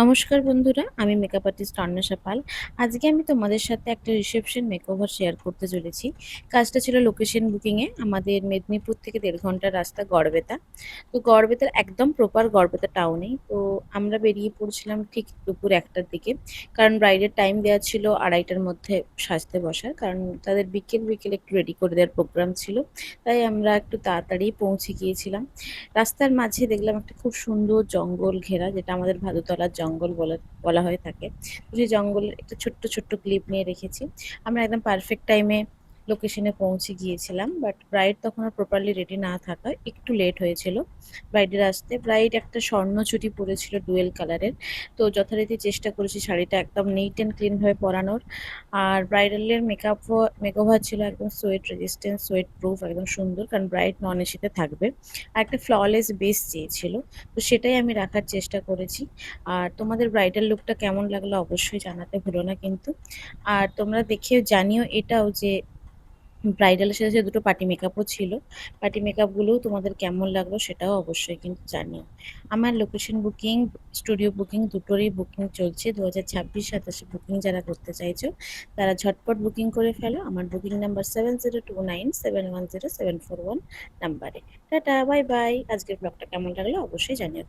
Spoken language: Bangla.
নমস্কার বন্ধুরা, আমি মেকআপ আর্টিস্ট অন্বেষা পাল। আজকে আমি তোমাদের সাথে একটা রিসেপশন মেকওভার শেয়ার করতে চলেছি। কাজটা ছিল লোকেশন বুকিংয়ে। আমাদের মেদিনীপুর থেকে 1.5 ঘন্টার রাস্তা গড়বেতা। তো গড়বেতার একদম প্রপার গড়বেতা টাউনেই। তো আমরা বেরিয়ে পড়ছিলাম ঠিক দুপুর 1টার দিকে, কারণ ব্রাইডের টাইম দেওয়া ছিল 2:30টার মধ্যে সাজতে বসার, কারণ তাদের বিকেল বিকেল একটু রেডি করে দেওয়ার প্রোগ্রাম ছিল। তাই আমরা একটু তাড়াতাড়ি পৌঁছে গিয়েছিলাম। রাস্তার মাঝে দেখলাম একটা খুব সুন্দর জঙ্গল ঘেরা, যেটা আমাদের ভাদুতলার জঙ্গল বলা বলা হয়ে থাকে। তো সেই জঙ্গলের একটা ছোট্ট ছোট্ট ক্লিপ নিয়ে রেখেছি। আমরা একদম পারফেক্ট টাইমে লোকেশনে পৌঁছে গিয়েছিলাম, বাট ব্রাইড তখন আর প্রপারলি রেডি না থাকায় একটু লেট হয়েছিল ব্রাইডের আসতে। ব্রাইড একটা স্বর্ণ চুড়ি পরেছিল ডুয়েল কালারের। তো যথারীতি চেষ্টা করেছি শাড়িটা একদম নিট অ্যান্ড ক্লিন ভাবে পরানোর। আর ব্রাইডালের মেকওভার ছিল একদম সোয়েট রেজিস্ট্যান্স, সোয়েট প্রুফ, একদম সুন্দর, কারণ ব্রাইড নন এসিতে থাকবে। আর একটা ফ্ললেস বেস চেয়েছিল। তো সেটাই আমি রাখার চেষ্টা করেছি। আর তোমাদের ব্রাইডাল লুকটা কেমন লাগলো অবশ্যই জানাতে ভুলো না কিন্তু। আর তোমরা দেখেও জানিও এটাও যে ব্রাইডালের সাথে সাথে দুটো পার্টি মেকআপও ছিল। পার্টি মেকআপগুলোও তোমাদের কেমন লাগলো সেটাও অবশ্যই কিন্তু জানিও। আমার লোকেশন বুকিং, স্টুডিও বুকিং দুটোরই বুকিং চলছে। 2026-27 বুকিং যারা করতে চাইছো তারা ঝটপট বুকিং করে ফেলো আমার বুকিং নাম্বার 7029710741 নাম্বারে। Tata, bye bye. আজকের ব্লগটা কেমন লাগলো অবশ্যই জানিও।